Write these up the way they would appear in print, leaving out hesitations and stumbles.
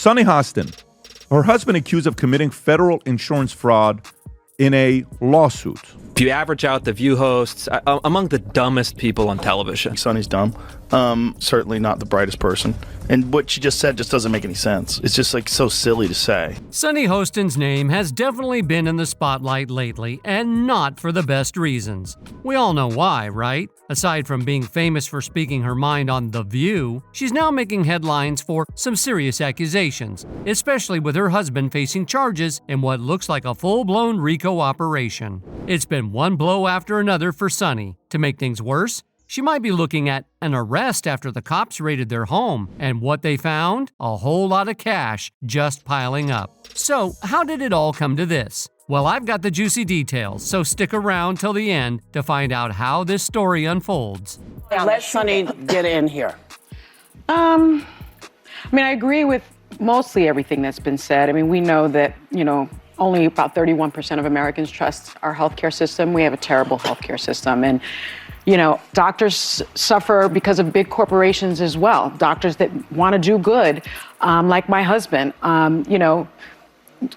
Sunny Hostin, her husband accused of committing federal insurance fraud in a lawsuit. If you average out the View hosts, among the dumbest people on television. Sunny's dumb. Certainly not the brightest person. And what she just said just doesn't make any sense. It's just like so silly to say. Sunny Hostin's name has definitely been in the spotlight lately, and not for the best reasons. We all know why, right? Aside from being famous for speaking her mind on The View, she's now making headlines for some serious accusations, especially with her husband facing charges in what looks like a full-blown RICO operation. It's been one blow after another for Sunny. To make things worse, she might be looking at an arrest after the cops raided their home, and what they found? A whole lot of cash just piling up. So, how did it all come to this? Well, I've got the juicy details, so stick around till the end to find out how this story unfolds. Let Sunny get in here. I agree with mostly everything that's been said. We know that, only about 31% of Americans trust our healthcare system. We have a terrible healthcare system. And, doctors suffer because of big corporations as well. Doctors that want to do good, like my husband,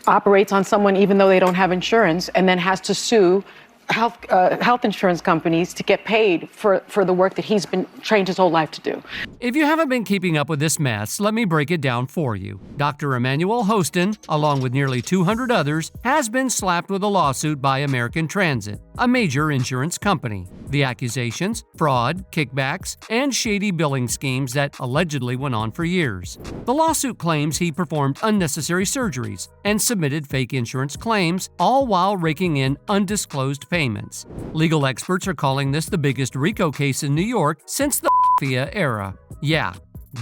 operates on someone even though they don't have insurance and then has to sue health insurance companies to get paid for the work that he's been trained his whole life to do. If you haven't been keeping up with this mess, let me break it down for you. Dr. Emmanuel Hostin, along with nearly 200 others, has been slapped with a lawsuit by American Transit, a major insurance company. The accusations: fraud, kickbacks, and shady billing schemes that allegedly went on for years. The lawsuit claims he performed unnecessary surgeries and submitted fake insurance claims, all while raking in undisclosed payments. Legal experts are calling this the biggest RICO case in New York since the mafia era. Yeah,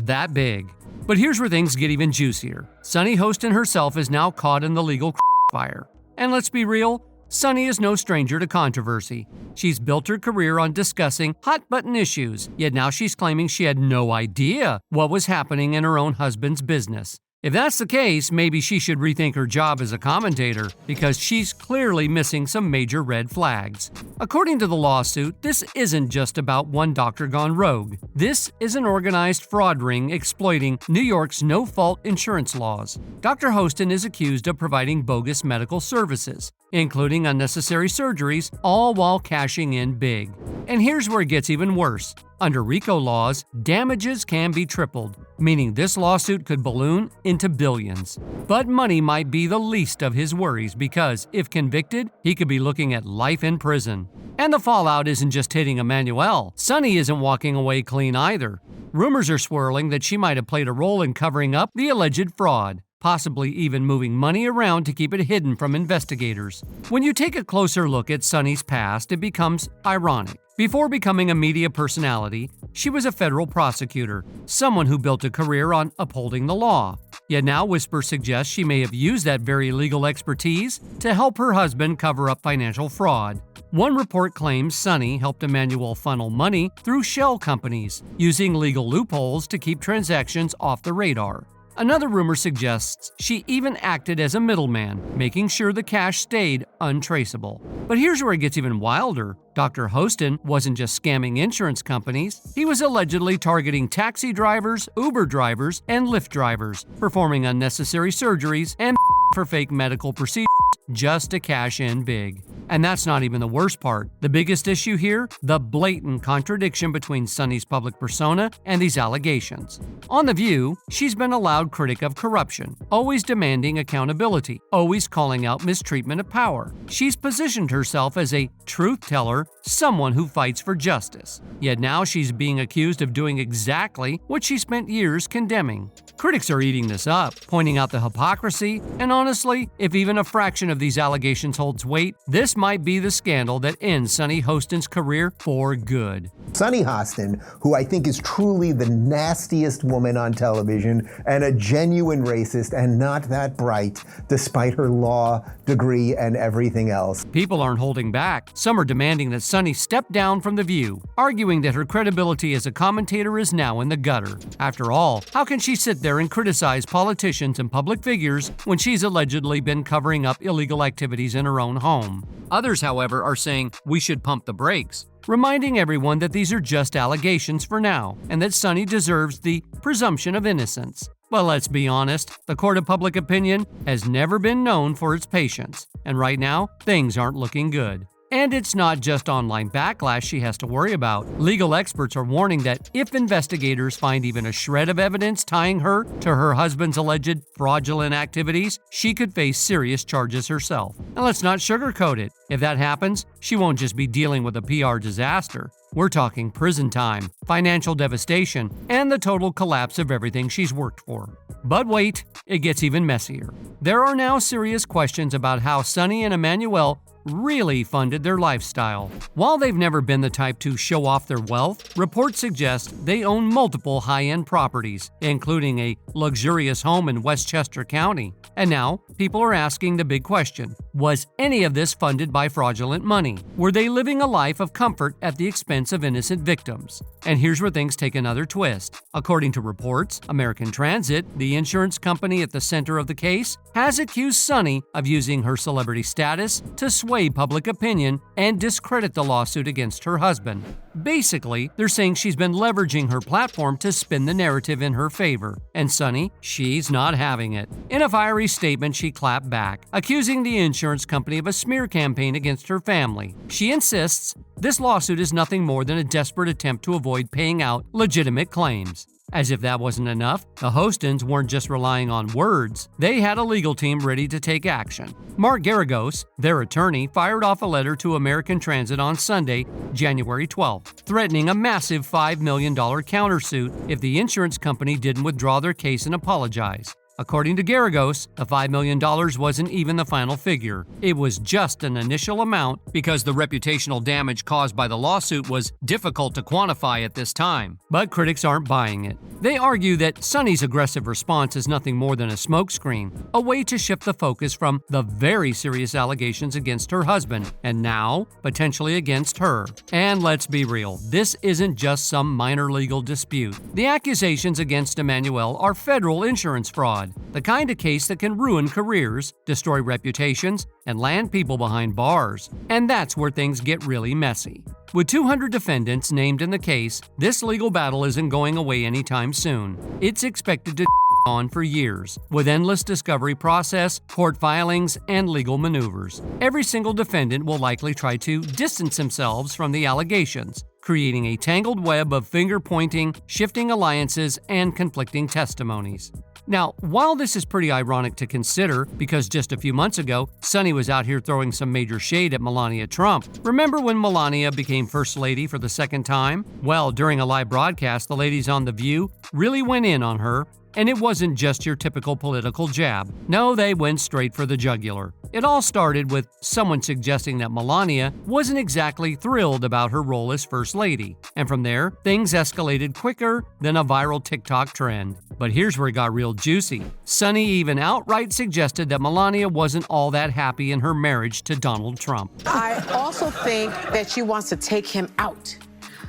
that big. But here's where things get even juicier. Sunny Hostin herself is now caught in the legal fire. And let's be real, Sunny is no stranger to controversy. She's built her career on discussing hot-button issues, yet now she's claiming she had no idea what was happening in her own husband's business. If that's the case, maybe she should rethink her job as a commentator, because she's clearly missing some major red flags. According to the lawsuit, this isn't just about one doctor gone rogue. This is an organized fraud ring exploiting New York's no-fault insurance laws. Dr. Hostin is accused of providing bogus medical services, including unnecessary surgeries, all while cashing in big. And here's where it gets even worse. Under RICO laws, damages can be tripled, meaning this lawsuit could balloon into billions. But money might be the least of his worries because, if convicted, he could be looking at life in prison. And the fallout isn't just hitting Emmanuel. Sunny isn't walking away clean either. Rumors are swirling that she might have played a role in covering up the alleged fraud, possibly even moving money around to keep it hidden from investigators. When you take a closer look at Sunny's past, it becomes ironic. Before becoming a media personality, she was a federal prosecutor, someone who built a career on upholding the law. Yet now whispers suggest she may have used that very legal expertise to help her husband cover up financial fraud. One report claims Sunny helped Emmanuel funnel money through shell companies, using legal loopholes to keep transactions off the radar. Another rumor suggests she even acted as a middleman, making sure the cash stayed untraceable. But here's where it gets even wilder. Dr. Hostin wasn't just scamming insurance companies. He was allegedly targeting taxi drivers, Uber drivers, and Lyft drivers, performing unnecessary surgeries and for fake medical procedures just to cash in big. And that's not even the worst part. The biggest issue here? The blatant contradiction between Sunny's public persona and these allegations. On The View, she's been a loud critic of corruption, always demanding accountability, always calling out mistreatment of power. She's positioned herself as a truth teller, someone who fights for justice. Yet now she's being accused of doing exactly what she spent years condemning. Critics are eating this up, pointing out the hypocrisy, and honestly, if even a fraction of these allegations holds weight, this might be the scandal that ends Sunny Hostin's career for good. Sunny Hostin, who I think is truly the nastiest woman on television and a genuine racist and not that bright, despite her law degree and everything else. People aren't holding back. Some are demanding that Sunny step down from The View, arguing that her credibility as a commentator is now in the gutter. After all, how can she sit there and criticize politicians and public figures when she's allegedly been covering up illegal activities in her own home? Others, however, are saying we should pump the brakes, reminding everyone that these are just allegations for now, and that Sunny deserves the presumption of innocence. Well, let's be honest, the court of public opinion has never been known for its patience, and right now, things aren't looking good. And it's not just online backlash she has to worry about. Legal experts are warning that if investigators find even a shred of evidence tying her to her husband's alleged fraudulent activities, she could face serious charges herself. And let's not sugarcoat it. If that happens, she won't just be dealing with a PR disaster. We're talking prison time, financial devastation, and the total collapse of everything she's worked for. But wait, it gets even messier. There are now serious questions about how Sonny and Emmanuel really funded their lifestyle. While they've never been the type to show off their wealth, reports suggest they own multiple high-end properties, including a luxurious home in Westchester County. And now, people are asking the big question: was any of this funded by fraudulent money? Were they living a life of comfort at the expense of innocent victims? And here's where things take another twist. According to reports, American Transit, the insurance company at the center of the case, has accused Sonny of using her celebrity status to sway public opinion and discredit the lawsuit against her husband. Basically, they're saying she's been leveraging her platform to spin the narrative in her favor. And Sonny, she's not having it. In a fiery statement, she clapped back, accusing the insurance company of a smear campaign against her family. She insists this lawsuit is nothing more than a desperate attempt to avoid paying out legitimate claims. As if that wasn't enough, the Hostins weren't just relying on words. They had a legal team ready to take action. Mark Garagos, their attorney, fired off a letter to American Transit on Sunday, January 12th, threatening a massive $5 million countersuit if the insurance company didn't withdraw their case and apologize. According to Garagos, the $5 million wasn't even the final figure. It was just an initial amount because the reputational damage caused by the lawsuit was difficult to quantify at this time. But critics aren't buying it. They argue that Sonny's aggressive response is nothing more than a smokescreen, a way to shift the focus from the very serious allegations against her husband, and now, potentially against her. And let's be real, this isn't just some minor legal dispute. The accusations against Emmanuel are federal insurance fraud. The kind of case that can ruin careers, destroy reputations, and land people behind bars. And that's where things get really messy. With 200 defendants named in the case, this legal battle isn't going away anytime soon. It's expected to on for years, with endless discovery process, court filings, and legal maneuvers. Every single defendant will likely try to distance themselves from the allegations, creating a tangled web of finger-pointing, shifting alliances, and conflicting testimonies. Now, while this is pretty ironic to consider, because just a few months ago, Sonny was out here throwing some major shade at Melania Trump. Remember when Melania became First Lady for the second time? Well, during a live broadcast, the ladies on The View really went in on her, and it wasn't just your typical political jab. No, they went straight for the jugular. It all started with someone suggesting that Melania wasn't exactly thrilled about her role as First Lady. And from there, things escalated quicker than a viral TikTok trend. But here's where it got real juicy. Sonny even outright suggested that Melania wasn't all that happy in her marriage to Donald Trump. I also think that she wants to take him out.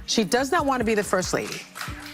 She does not want to be the First Lady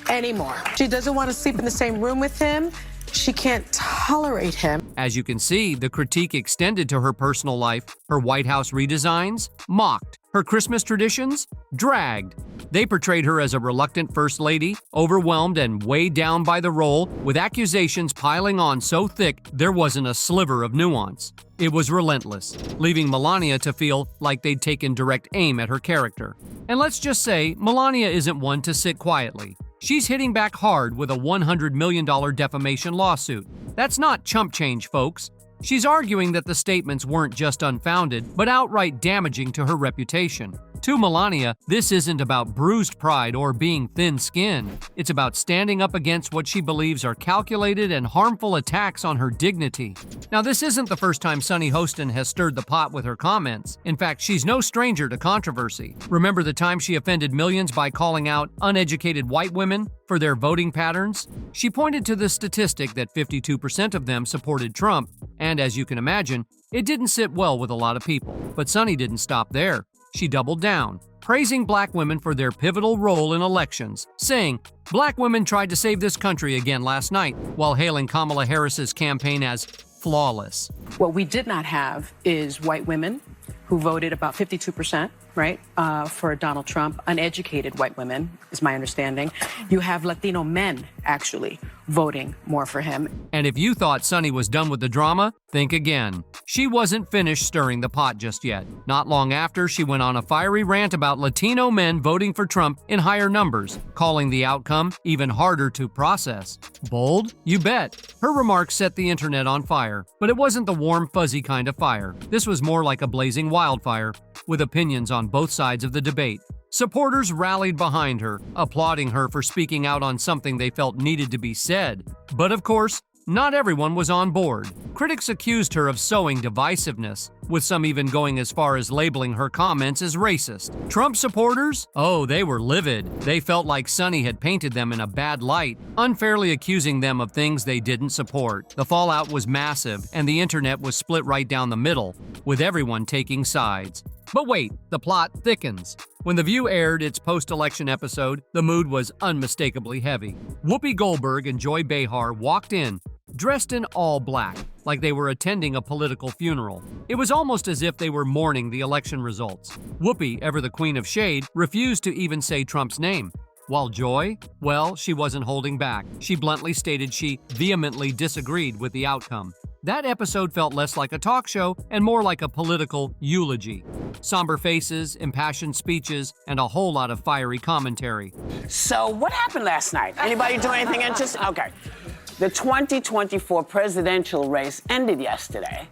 anymore. She doesn't want to sleep in the same room with him. She can't tolerate him. As you can see, the critique extended to her personal life, her White House redesigns, mocked, her Christmas traditions, dragged. They portrayed her as a reluctant First Lady, overwhelmed and weighed down by the role, with accusations piling on so thick there wasn't a sliver of nuance. It was relentless, leaving Melania to feel like they'd taken direct aim at her character. And let's just say, Melania isn't one to sit quietly. She's hitting back hard with a $100 million defamation lawsuit. That's not chump change, folks. She's arguing that the statements weren't just unfounded, but outright damaging to her reputation. To Melania, this isn't about bruised pride or being thin-skinned. It's about standing up against what she believes are calculated and harmful attacks on her dignity. Now, this isn't the first time Sonny Hostin has stirred the pot with her comments. In fact, she's no stranger to controversy. Remember the time she offended millions by calling out uneducated white women for their voting patterns? She pointed to the statistic that 52% of them supported Trump, and as you can imagine, it didn't sit well with a lot of people. But Sonny didn't stop there. She doubled down, praising black women for their pivotal role in elections, saying, "Black women tried to save this country again last night," while hailing Kamala Harris's campaign as flawless. What we did not have is white women who voted about 52%. right, for Donald Trump. Uneducated white women, is my understanding. You have Latino men, actually, voting more for him. And if you thought Sunny was done with the drama, think again. She wasn't finished stirring the pot just yet. Not long after, she went on a fiery rant about Latino men voting for Trump in higher numbers, calling the outcome even harder to process. Bold? You bet. Her remarks set the internet on fire, but it wasn't the warm, fuzzy kind of fire. This was more like a blazing wildfire, with opinions on both sides of the debate. Supporters rallied behind her, applauding her for speaking out on something they felt needed to be said. But of course, not everyone was on board. Critics accused her of sowing divisiveness, with some even going as far as labeling her comments as racist. Trump supporters? Oh, they were livid. They felt like Sunny had painted them in a bad light, unfairly accusing them of things they didn't support. The fallout was massive, and the internet was split right down the middle, with everyone taking sides. But wait, the plot thickens. When The View aired its post-election episode, the mood was unmistakably heavy. Whoopi Goldberg and Joy Behar walked in, dressed in all black, like they were attending a political funeral. It was almost as if they were mourning the election results. Whoopi, ever the queen of shade, refused to even say Trump's name. While Joy, well, she wasn't holding back. She bluntly stated she vehemently disagreed with the outcome. That episode felt less like a talk show and more like a political eulogy. Somber faces, impassioned speeches, and a whole lot of fiery commentary. So what happened last night? Anybody do anything interesting? Okay. The 2024 presidential race ended yesterday.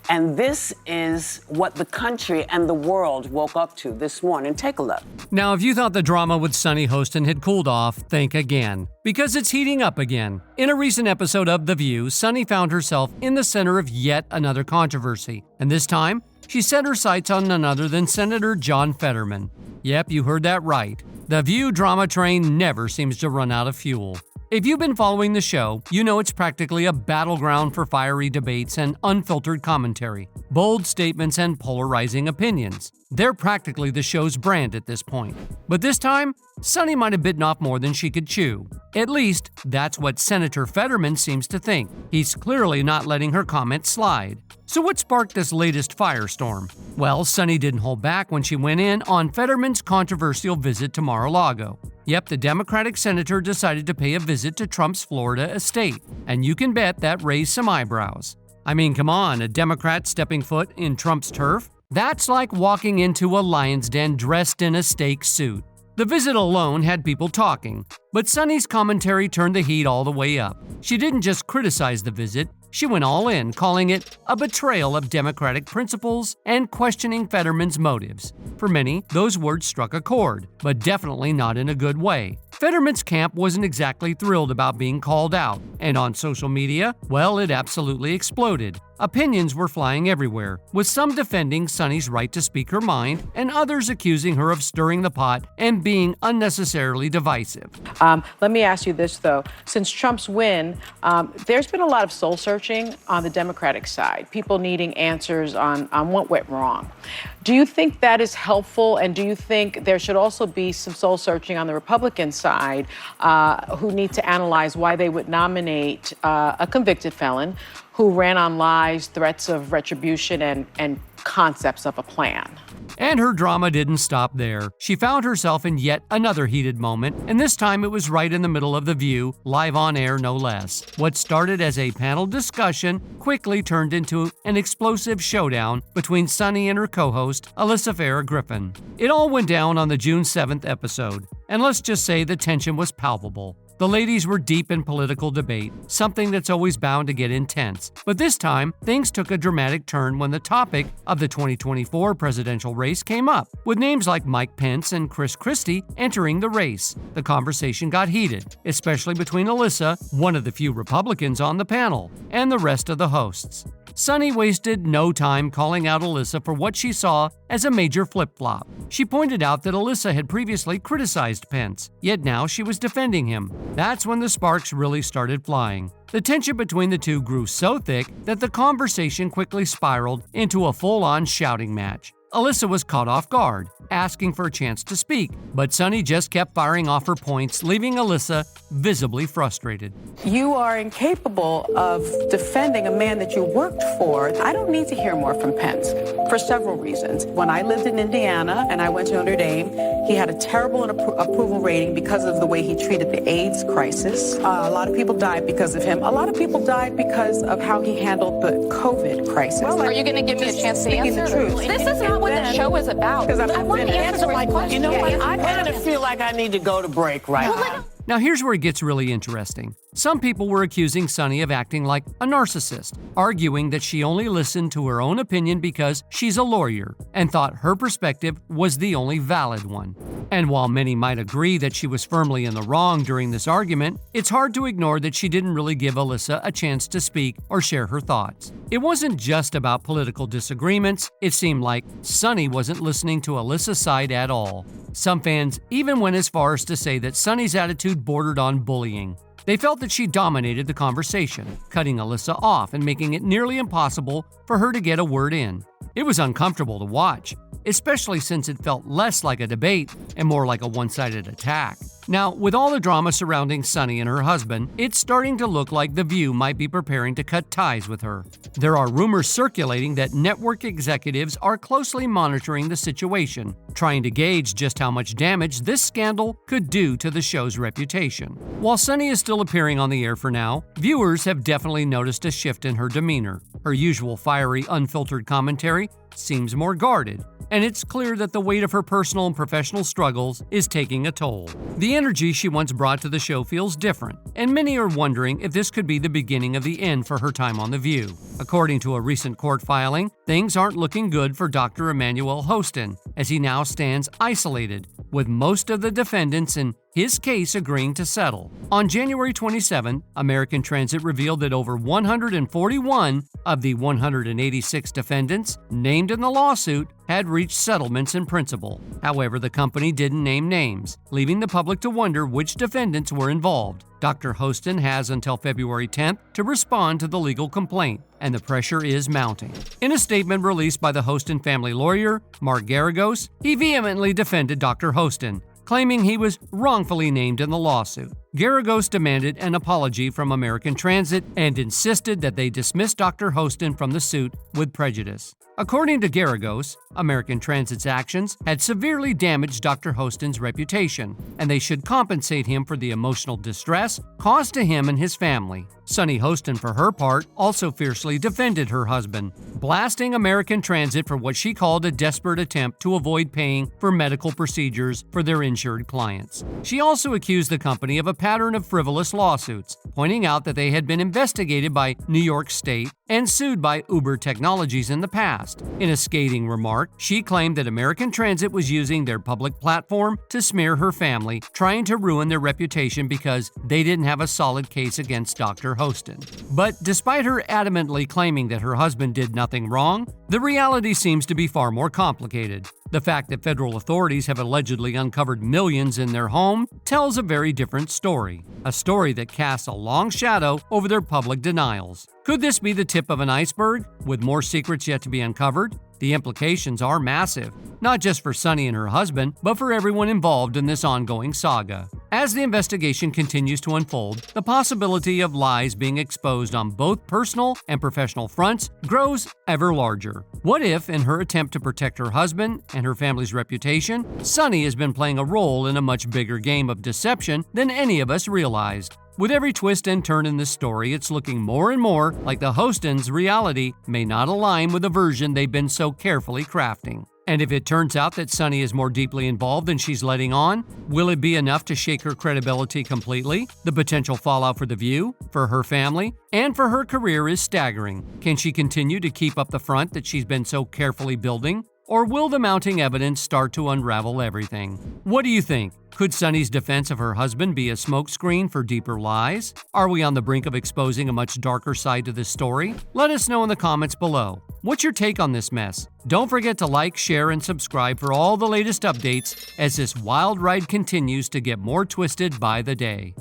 And this is what the country and the world woke up to this morning. Take a look. Now, if you thought the drama with Sunny Hostin had cooled off, think again. Because it's heating up again. In a recent episode of The View, Sunny found herself in the center of yet another controversy. And this time, she set her sights on none other than Senator John Fetterman. Yep, you heard that right. The View drama train never seems to run out of fuel. If you've been following the show, you know it's practically a battleground for fiery debates and unfiltered commentary, bold statements and polarizing opinions. They're practically the show's brand at this point. But this time, Sunny might have bitten off more than she could chew. At least, that's what Senator Fetterman seems to think. He's clearly not letting her comments slide. So what sparked this latest firestorm? Well, Sunny didn't hold back when she went in on Fetterman's controversial visit to Mar-a-Lago. Yep, the Democratic senator decided to pay a visit to Trump's Florida estate, and you can bet that raised some eyebrows. I mean, come on, a Democrat stepping foot in Trump's turf? That's like walking into a lion's den dressed in a steak suit. The visit alone had people talking, but Sunny's commentary turned the heat all the way up. She didn't just criticize the visit, she went all in, calling it a betrayal of Democratic principles and questioning Fetterman's motives. For many, those words struck a chord, but definitely not in a good way. Fetterman's camp wasn't exactly thrilled about being called out, and on social media, well, it absolutely exploded. Opinions were flying everywhere, with some defending Sunny's right to speak her mind and others accusing her of stirring the pot and being unnecessarily divisive. Let me ask you this, though. Since Trump's win, there's been a lot of soul searching on the Democratic side, people needing answers on what went wrong. Do you think that is helpful, and do you think there should also be some soul searching on the Republican side who need to analyze why they would nominate a convicted felon who ran on lies, threats of retribution, and concepts of a plan? And her drama didn't stop there. She found herself in yet another heated moment, and this time it was right in the middle of The View, live on air no less. What started as a panel discussion quickly turned into an explosive showdown between Sunny and her co-host, Alyssa Farah Griffin. It all went down on the June 7th episode, and let's just say the tension was palpable. The ladies were deep in political debate, something that's always bound to get intense. But this time, things took a dramatic turn when the topic of the 2024 presidential race came up, with names like Mike Pence and Chris Christie entering the race. The conversation got heated, especially between Alyssa, one of the few Republicans on the panel, and the rest of the hosts. Sunny wasted no time calling out Alyssa for what she saw as a major flip-flop. She pointed out that Alyssa had previously criticized Pence, yet now she was defending him. That's when the sparks really started flying. The tension between the two grew so thick that the conversation quickly spiraled into a full-on shouting match. Alyssa was caught off guard, asking for a chance to speak, but Sunny just kept firing off her points, leaving Alyssa visibly frustrated. You are incapable of defending a man that you worked for. I don't need to hear more from Pence for several reasons. When I lived in Indiana and I went to Notre Dame, he had a terrible approval rating because of the way he treated the AIDS crisis. A lot of people died because of him. A lot of people died because of how he handled the COVID crisis. Well, are you going to give me a chance to answer? The truth. This is not what the show is about. I want to answer my question. You know what? I kind of feel like I need to go to break right now. Now here's where it gets really interesting. Some people were accusing Sunny of acting like a narcissist, arguing that she only listened to her own opinion because she's a lawyer and thought her perspective was the only valid one. And while many might agree that she was firmly in the wrong during this argument, it's hard to ignore that she didn't really give Alyssa a chance to speak or share her thoughts. It wasn't just about political disagreements. It seemed like Sunny wasn't listening to Alyssa's side at all. Some fans even went as far as to say that Sunny's attitude bordered on bullying. They felt that she dominated the conversation, cutting Alyssa off and making it nearly impossible for her to get a word in. It was uncomfortable to watch, especially since it felt less like a debate and more like a one-sided attack. Now, with all the drama surrounding Sunny and her husband, it's starting to look like The View might be preparing to cut ties with her. There are rumors circulating that network executives are closely monitoring the situation, trying to gauge just how much damage this scandal could do to the show's reputation. While Sunny is still appearing on the air for now, viewers have definitely noticed a shift in her demeanor. Her usual fiery, unfiltered commentary seems more guarded, and it's clear that the weight of her personal and professional struggles is taking a toll. The energy she once brought to the show feels different, and many are wondering if this could be the beginning of the end for her time on The View. According to a recent court filing, things aren't looking good for Dr. Emmanuel Hostin, as he now stands isolated, with most of the defendants in his case agreeing to settle. On January 27, American Transit revealed that over 141 of the 186 defendants named in the lawsuit had reached settlements in principle. However, the company didn't name names, leaving the public to wonder which defendants were involved. Dr. Hostin has until February 10th to respond to the legal complaint, and the pressure is mounting. In a statement released by the Hostin family lawyer, Mark Garagos, he vehemently defended Dr. Hostin, claiming he was wrongfully named in the lawsuit. Garagos demanded an apology from American Transit and insisted that they dismiss Dr. Hostin from the suit with prejudice. According to Garagos, American Transit's actions had severely damaged Dr. Hostin's reputation, and they should compensate him for the emotional distress caused to him and his family. Sunny Hostin, for her part, also fiercely defended her husband, blasting American Transit for what she called a desperate attempt to avoid paying for medical procedures for their insured clients. She also accused the company of a pattern of frivolous lawsuits, pointing out that they had been investigated by New York State and sued by Uber Technologies in the past. In a scathing remark, she claimed that American Transit was using their public platform to smear her family, trying to ruin their reputation because they didn't have a solid case against Dr. Hostin. But despite her adamantly claiming that her husband did nothing wrong, the reality seems to be far more complicated. The fact that federal authorities have allegedly uncovered millions in their home tells a very different story, a story that casts a long shadow over their public denials. Could this be the tip of an iceberg, with more secrets yet to be uncovered? The implications are massive, not just for Sunny and her husband, but for everyone involved in this ongoing saga. As the investigation continues to unfold, the possibility of lies being exposed on both personal and professional fronts grows ever larger. What if, in her attempt to protect her husband and her family's reputation, Sunny has been playing a role in a much bigger game of deception than any of us realized? With every twist and turn in this story, it's looking more and more like the Hostins' reality may not align with the version they've been so carefully crafting. And if it turns out that Sunny is more deeply involved than she's letting on, will it be enough to shake her credibility completely? The potential fallout for The View, for her family, and for her career is staggering. Can she continue to keep up the front that she's been so carefully building? Or will the mounting evidence start to unravel everything? What do you think? Could Sunny's defense of her husband be a smokescreen for deeper lies? Are we on the brink of exposing a much darker side to this story? Let us know in the comments below. What's your take on this mess? Don't forget to like, share, and subscribe for all the latest updates as this wild ride continues to get more twisted by the day.